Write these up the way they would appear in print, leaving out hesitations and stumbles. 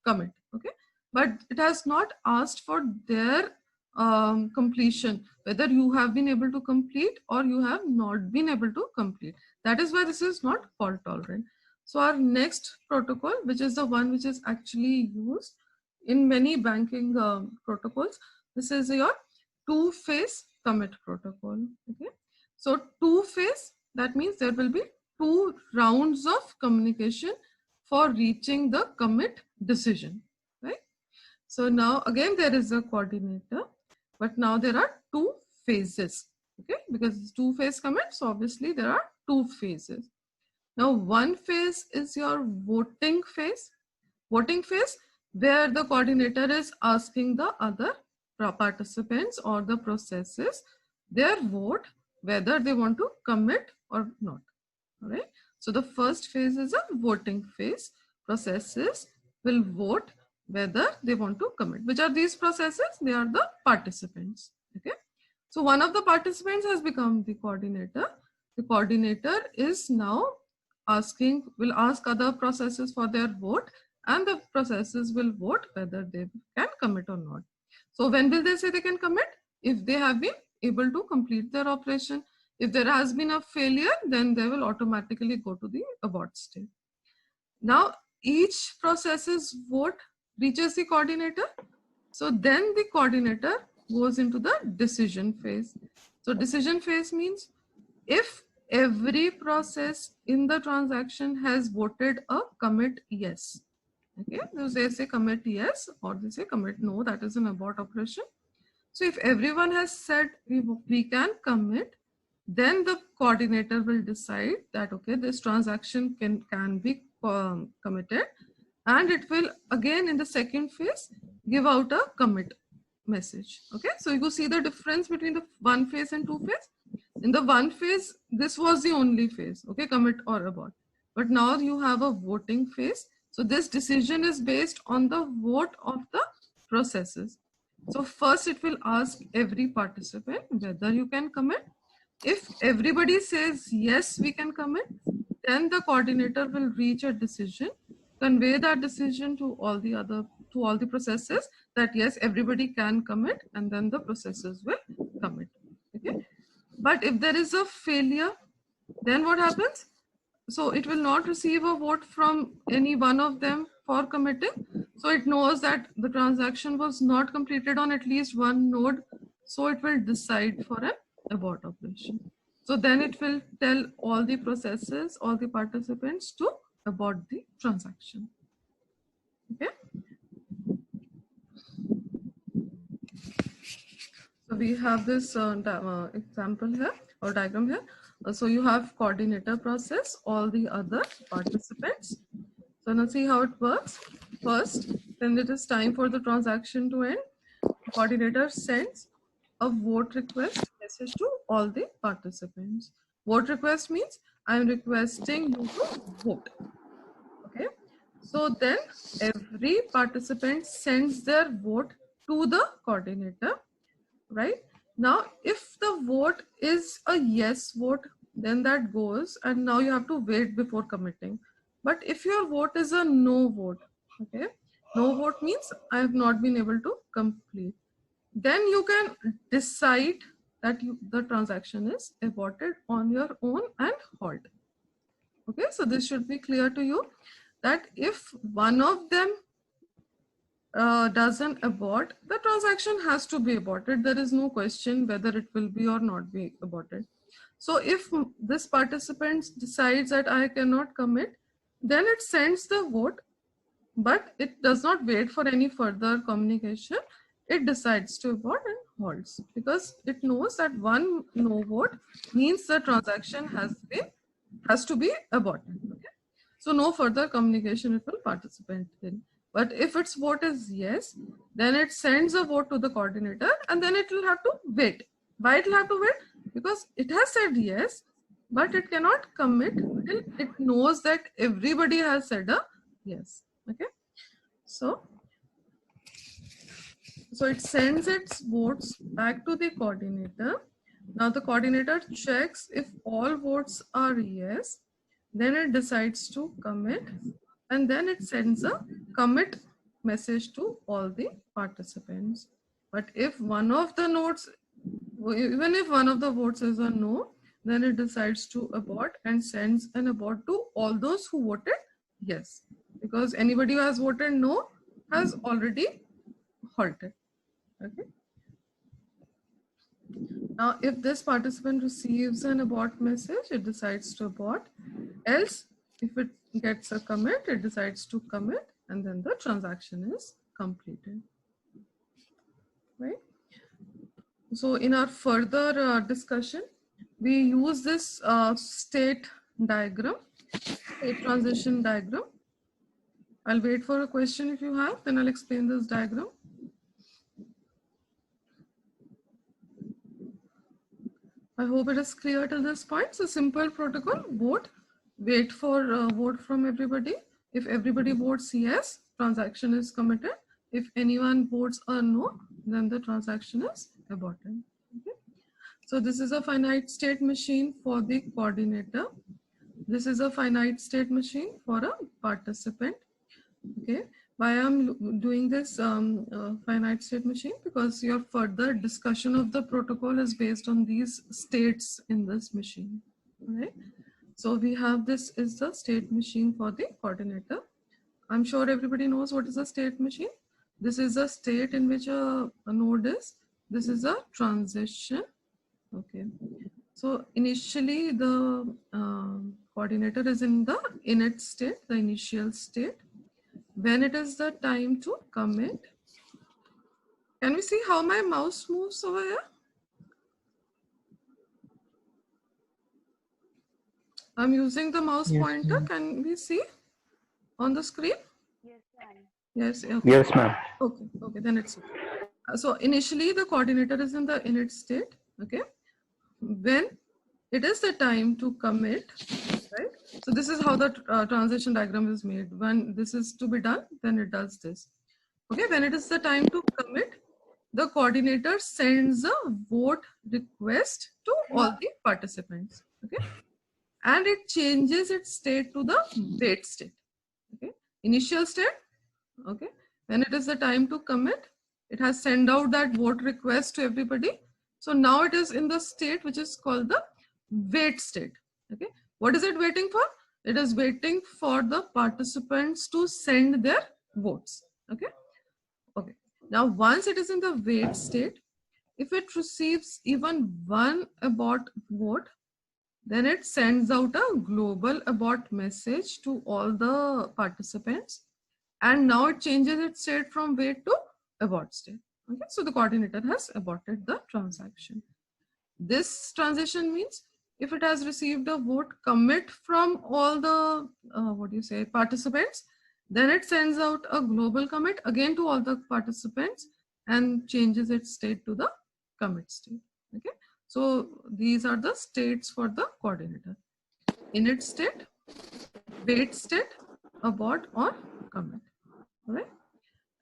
commit. Okay, but it has not asked for their completion, whether you have been able to complete or you have not been able to complete. That is why this is not fault tolerant. So our next protocol, which is the one which is actually used in many banking protocols, this is your two-phase commit protocol. Okay, so two-phase, that means there will be two rounds of communication for reaching the commit decision, right? So now again there is a coordinator, but now there are two phases. Okay, because it's two-phase commit, so obviously there are two phases. Now one phase is your voting phase. Voting phase, where the coordinator is asking the other participants or the processes their vote, whether they want to commit or not. All right. So the first phase is a voting phase. Processes will vote whether they want to commit. Which are these processes? They are the participants. Okay. So one of the participants has become the coordinator. The coordinator is now will ask other processes for their vote, and the processes will vote whether they can commit or not. So when will they say they can commit? If they have been able to complete their operation. If there has been a failure, then they will automatically go to the abort state. Now each process's vote reaches the coordinator. So then the coordinator goes into the decision phase. So decision phase means if every process in the transaction has voted a commit yes. Okay, so they say commit yes or they say commit no, that is an abort operation. So if everyone has said we can commit, then the coordinator will decide that okay, this transaction can be committed, and it will again in the second phase give out a commit message. Okay, so you see the difference between the one phase and two phase. In the one phase, this was the only phase, okay, commit or abort. But now you have a voting phase. So this decision is based on the vote of the processes. So first it will ask every participant whether you can commit. If everybody says yes, we can commit, then the coordinator will reach a decision, convey that decision to all the processes that yes, everybody can commit, and then the processes will commit. Okay. But if there is a failure, then what happens? So it will not receive a vote from any one of them for committing. So it knows that the transaction was not completed on at least one node. So it will decide for an abort operation. So then it will tell all the processes, all the participants to abort the transaction. Okay. So we have this example here or diagram here. So you have coordinator process, all the other participants. So now see how it works. First, when it is time for the transaction to end, the coordinator sends a vote request message to all the participants. Vote request means I am requesting you to vote. Okay. So then every participant sends their vote to the coordinator. Right now, if the vote is a yes vote, then that goes, and now you have to wait before committing. But if your vote is a no vote, okay, no vote means I have not been able to complete, then you can decide that the transaction is aborted on your own and halt. Okay, so this should be clear to you that if one of them doesn't abort, the transaction has to be aborted. There is no question whether it will be or not be aborted. So if this participant decides that I cannot commit, then it sends the vote, but it does not wait for any further communication. It decides to abort and halts because it knows that one no vote means the transaction has to be aborted. Okay? So no further communication it will participate in. But if its vote is yes, then it sends a vote to the coordinator and then it will have to wait. Why it will have to wait? Because it has said yes, but it cannot commit until it knows that everybody has said a yes. Okay. So it sends its votes back to the coordinator. Now the coordinator checks if all votes are yes, then it decides to commit, and then it sends a commit message to all the participants. But if one of the nodes, even if one of the votes is a no, then it decides to abort and sends an abort to all those who voted yes. Because anybody who has voted no has already halted. Okay. Now, if this participant receives an abort message, it decides to abort. Else, if it gets a commit, it decides to commit, and then the transaction is completed. Right? So in our further discussion, we use this state diagram, state transition diagram. I'll wait for a question if you have, then I'll explain this diagram. I hope it is clear till this point. So simple protocol, vote, wait for vote from everybody. If everybody votes yes, transaction is committed. If anyone votes no, then the transaction is aborted. Okay. So this is a finite state machine for the coordinator. This is a finite state machine for a participant. Okay. Why I'm doing this finite state machine? Because your further discussion of the protocol is based on these states in this machine. Right. So we have this is the state machine for the coordinator. I'm sure everybody knows what is a state machine. This is a state in which a node is. This is a transition. Okay. So initially the coordinator is in the init state, the initial state. When it is the time to commit, can we see how my mouse moves over here? I'm using the mouse pointer. Can we see on the screen? Yes, ma'am. Yes. Okay. Yes, ma'am. Okay. Okay. Then it's okay. So initially the coordinator is in the init state. Okay. When it is the time to commit, right? So this is how the transition diagram is made. When this is to be done, then it does this. Okay. When it is the time to commit, the coordinator sends a vote request to all the participants. Okay. And it changes its state to the wait state. Okay. Initial state. Okay. When it is the time to commit, it has sent out that vote request to everybody. So now it is in the state which is called the wait state. Okay. What is it waiting for? It is waiting for the participants to send their votes. Okay. Okay. Now, once it is in the wait state, if it receives even one abort vote, then it sends out a global abort message to all the participants. And now it changes its state from wait to abort state. Okay, so the coordinator has aborted the transaction. This transition means if it has received a vote commit from all the participants, then it sends out a global commit again to all the participants and changes its state to the commit state. Okay, so these are the states for the coordinator: init state, wait state, abort, or commit. All right.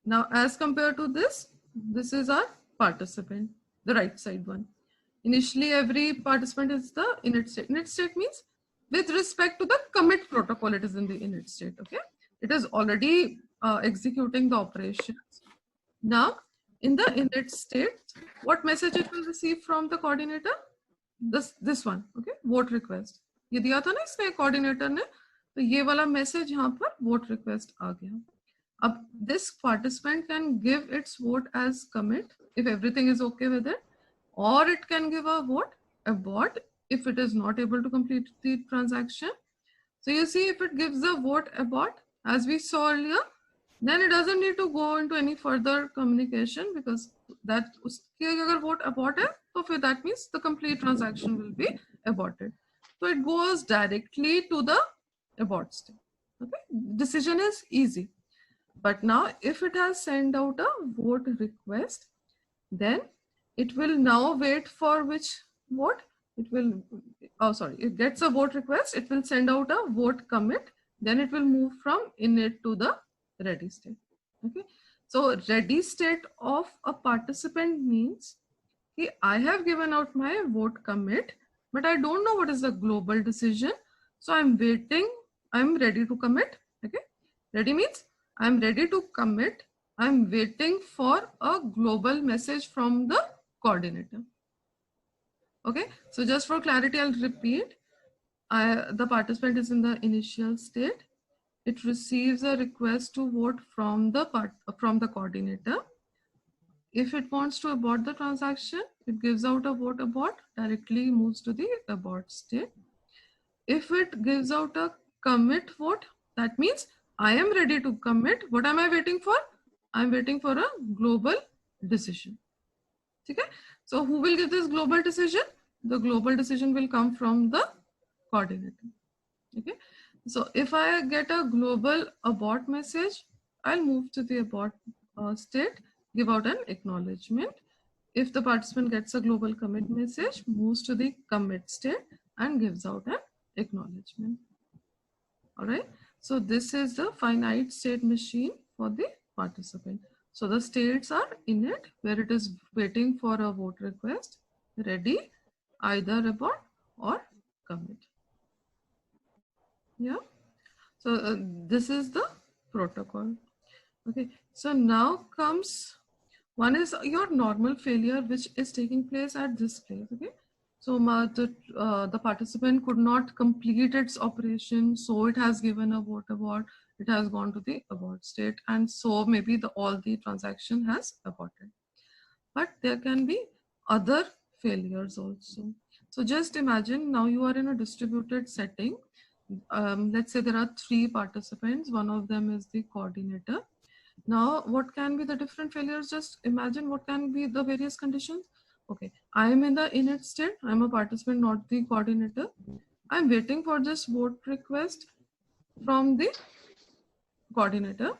Now, as compared to this, this is our participant, the right side one. Initially, every participant is the init state. Init state means with respect to the commit protocol, it is in the init state. Okay, it is already executing the operations. Now, in the init state, what message it will receive from the coordinator? This one. Okay, vote request. ये दिया था ना इसमें coordinator ने, तो ये वाला message यहाँ पर vote request आ गया. This participant can give its vote as commit if everything is okay with it, or it can give a vote abort if it is not able to complete the transaction. So you see, if it gives a vote abort, as we saw earlier, then it doesn't need to go into any further communication, because that उसकी अगर vote abort है, तो फिर that means the complete transaction will be aborted. So it goes directly to the abort state. Okay, decision is easy. But now if it has sent out a vote request, then it will now wait for which vote? It will, it gets a vote request, it will send out a vote commit, then it will move from init to the ready state. Okay, so ready state of a participant means I have given out my vote commit, but I don't know what is the global decision. So I'm waiting, I'm ready to commit. Okay, ready means I'm ready to commit. I'm waiting for a global message from the coordinator. Okay, so just for clarity, I'll repeat. The participant is in the initial state. It receives a request to vote from the coordinator. If it wants to abort the transaction, it gives out a vote abort, directly moves to the abort state. If it gives out a commit vote, that means I am ready to commit. What am I waiting for? I'm waiting for a global decision. Okay? So who will give this global decision? The global decision will come from the coordinator. Okay? So if I get a global abort message, I'll move to the abort state, give out an acknowledgement. If the participant gets a global commit message, moves to the commit state and gives out an acknowledgement. All right. So this is the finite state machine for the participant. So the states are init, where it is waiting for a vote request, ready, either abort or commit. Yeah. So this is the protocol. Okay. So now comes one is your normal failure, which is taking place at this place. Okay. So the participant could not complete its operation, so it has given a vote abort. It has gone to the abort state, and so maybe all the transaction has aborted. But there can be other failures also. So just imagine now you are in a distributed setting. Let's say there are 3 participants. One of them is the coordinator. Now, what can be the different failures? Just imagine what can be the various conditions. Okay, I am in the init state. I'm a participant, not the coordinator. I'm waiting for this vote request from the coordinator,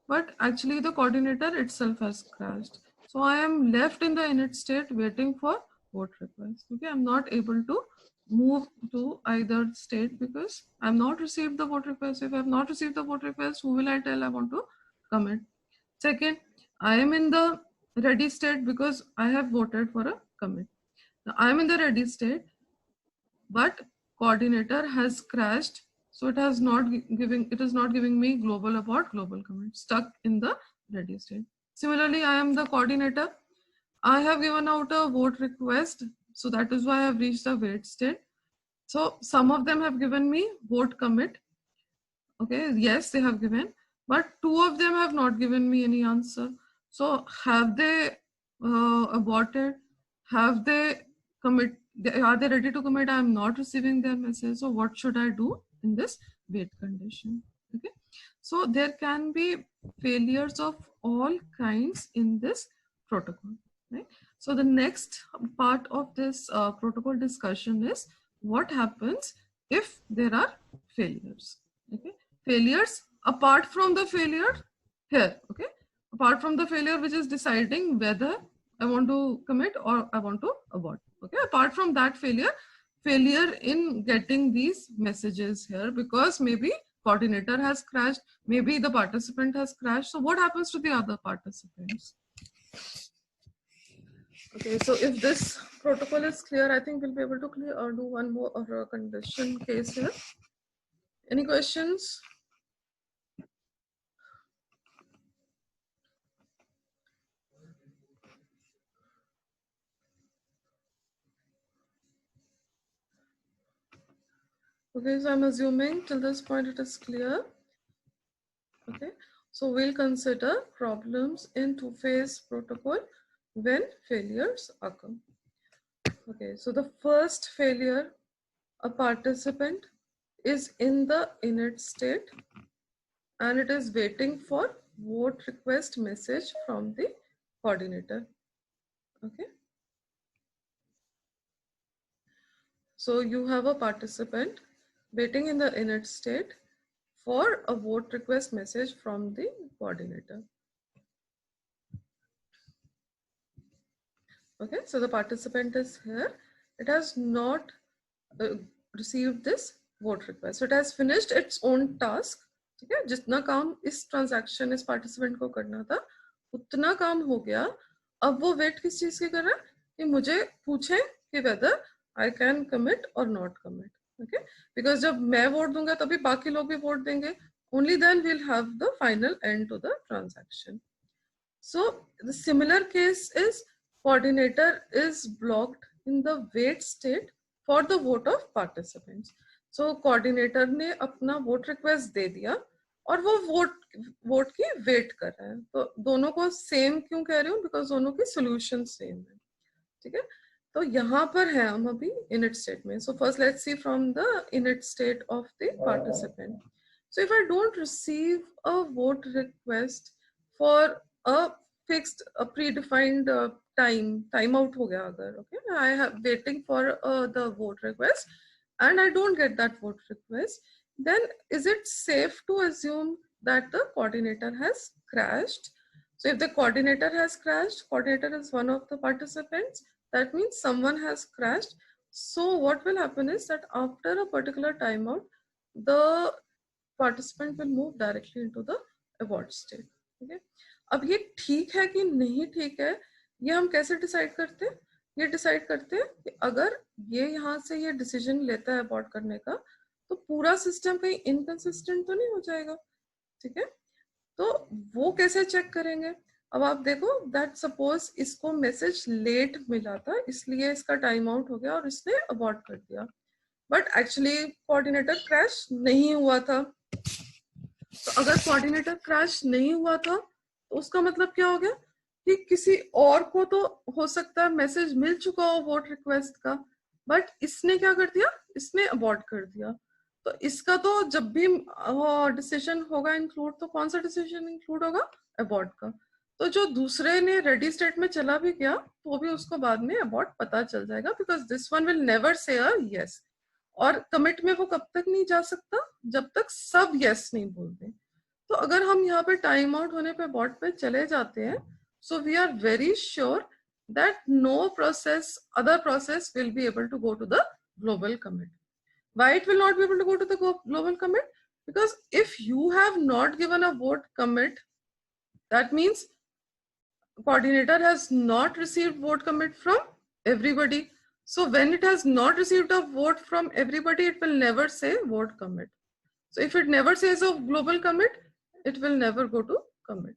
but actually the coordinator itself has crashed. So I am left in the init state waiting for vote request. Okay, I'm not able to move to either state because I'm not received the vote request. If I have not received the vote request, who will I tell I want to commit? Second, I am in the ready state because I have voted for a commit. Now I am in the ready state, but coordinator has crashed, so it is not giving me global abort, global commit, stuck in the ready state. Similarly, I am the coordinator. I have given out a vote request, so that is why I have reached the wait state. So some of them have given me vote commit. Okay, yes, they have given, but 2 of them have not given me any answer. So have they aborted? Have they commit? Are they ready to commit? I am not receiving their message. So what should I do in this wait condition? Okay, so there can be failures of all kinds in this protocol. Right. So the next part of this protocol discussion is what happens if there are failures. Okay, failures apart from the failure here. Okay, apart from the failure which is deciding whether I want to commit or I want to abort. Okay, apart from that failure in getting these messages here, because maybe coordinator has crashed, maybe the participant has crashed. So what happens to the other participants? Okay, so if this protocol is clear, I think we'll be able to clear or do one more or a condition case here. Any questions? Okay, so I'm assuming till this point it is clear. Okay, so we'll consider problems in two-phase protocol when failures occur. Okay, so the first failure, a participant is in the init state and it is waiting for vote request message from the coordinator. Okay, so you have a participant waiting in the init state for a vote request message from the coordinator. Okay, so the participant is here. It has not received this vote request. So it has finished its own task. ठीक है, जितना काम इस transaction इस participant को करना था उतना काम हो गया. अब वो वेट किस चीज के कर रहा है कि मुझे पूछे कि वेदर आई कैन कमिट और नॉट कमिट. ओके, बिकॉज जब मैं वोट दूंगा तभी बाकी लोग भी वोट देंगे only then we'll have the final end to the transaction. So the similar case is coordinator is blocked in the wait state for the vote of participants. So coordinator ने अपना vote request दे दिया और वो vote की wait कर रहा है. तो दोनों को same क्यों कह रही हूँ? Because दोनों की solution same है. ठीक है? तो यहाँ पर है हम अभी init state में. So first let's see from the init state of the participant. So if I don't receive a vote request for a fixed, a predefined time out हो गया अगर, okay, I have waiting for the vote request and I don't get that vote request, then is it safe to assume that the coordinator has crashed? So if the coordinator has crashed, coordinator is one of the participants, that means someone has crashed. So what will happen is that after a particular timeout, the participant will move directly into the abort state. ठीक है? अब ये ठीक है कि नहीं ठीक है, ये हम कैसे डिसाइड करते हैं? ये डिसाइड करते हैं कि अगर ये यहाँ से ये डिसीजन लेता है abort करने का, तो पूरा सिस्टम कहीं इनकंसिस्टेंट तो नहीं हो जाएगा. ठीक है? तो वो कैसे चेक करेंगे? अब आप देखो दैट सपोज इसको मैसेज लेट मिला था, इसलिए इसका टाइम आउट हो गया और इसने अबॉर्ट कर दिया, बट एक्चुअली कोऑर्डिनेटर क्रैश नहीं हुआ था. तो अगर कोऑर्डिनेटर क्रैश नहीं हुआ था तो उसका मतलब क्या हो गया कि किसी और को तो हो सकता है मैसेज मिल चुका हो वोट रिक्वेस्ट का, बट इसने क्या कर दिया, इसने अबॉर्ट कर दिया. तो इसका तो जब भी डिसीजन होगा इंक्लूड, तो कौन सा डिसीजन इंक्लूड होगा? अबॉर्ट का. तो जो दूसरे ने रेडी स्टेट में चला भी गया तो भी उसको बाद में अबॉर्ट पता चल जाएगा, because this one will never say a yes. और कमिट में वो कब तक नहीं जा सकता? जब तक सब यस नहीं बोलते. तो अगर हम यहाँ पे टाइम आउट होने पे बॉट पे चले जाते हैं, so we are very sure that no process, other process will be able to go to the global commit. Why it will not be able to go to the global commit? Because if you have not given a vote commit, that means coordinator has not received vote commit from everybody. So when it has not received a vote from everybody, it will never say vote commit. So if it never says a global commit, it will never go to commit.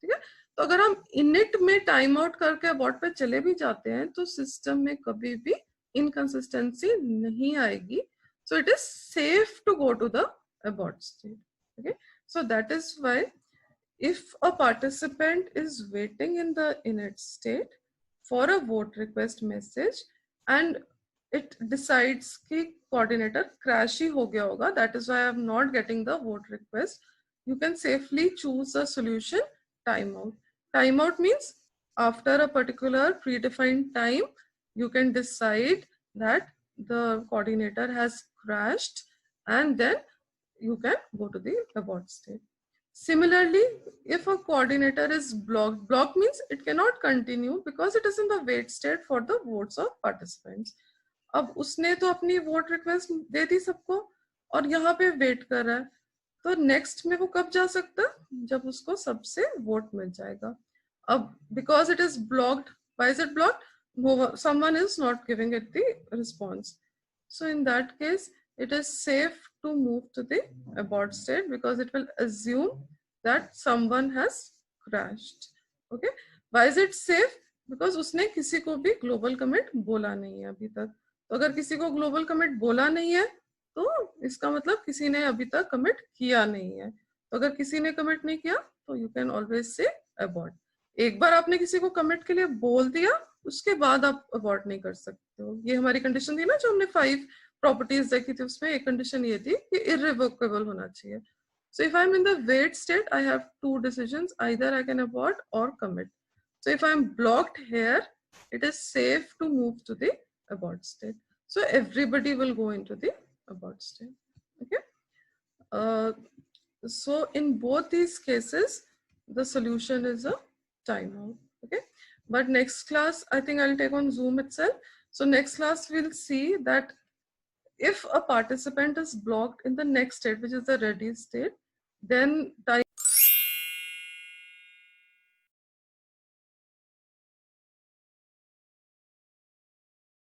ठीक है? तो अगर हम init में time out करके abort पे चले भी जाते हैं तो सिस्टम में कभी भी inconsistency नहीं आएगी. So it is safe to go to the abort state. Okay, so that is why if a participant is waiting in the init state for a vote request message and it decides कि coordinator crash ही हो गया होगा, that is why I am not getting the vote request, you can safely choose a solution timeout. Timeout means after a particular predefined time, you can decide that the coordinator has crashed and then you can go to the abort state. Similarly, if a coordinator is blocked, block means it cannot continue because it is in the wait state for the votes of participants. अब उसने तो अपनी vote request दे दी सबको और यहाँ पे wait कर रहा है, तो नेक्स्ट में वो कब जा सकता? जब उसको सबसे वोट मिल जाएगा. अब because it is blocked, why is it blocked? No, someone is not giving it the response. So in that case, it is safe to move to the abort state because it will assume that someone has crashed. Okay, why is it safe? Because उसने किसी को भी global commit बोला नहीं है अभी तक. तो अगर किसी को global commit बोला नहीं है तो इसका मतलब किसी ने अभी तक commit किया नहीं है. तो अगर किसी ने commit नहीं किया तो you can always say abort. एक बार आपने किसी को commit के लिए बोल दिया, उसके बाद आप abort नहीं कर सकते हो. ये हमारी condition थी ना जो हमने 5 properties देखी थी, उसमें एक condition ये थी कि irrevocable होना चाहिए. So if I'm in the wait state, I have two decisions, either I can abort or commit. So if I'm blocked here, it is safe to move to the abort state. So everybody will go into the abort state. Okay. So in both these cases, the solution is a timeout. Okay. But next class, I think I'll take on Zoom itself. So next class, we'll see that if a participant is blocked in the next state, which is the ready state, then time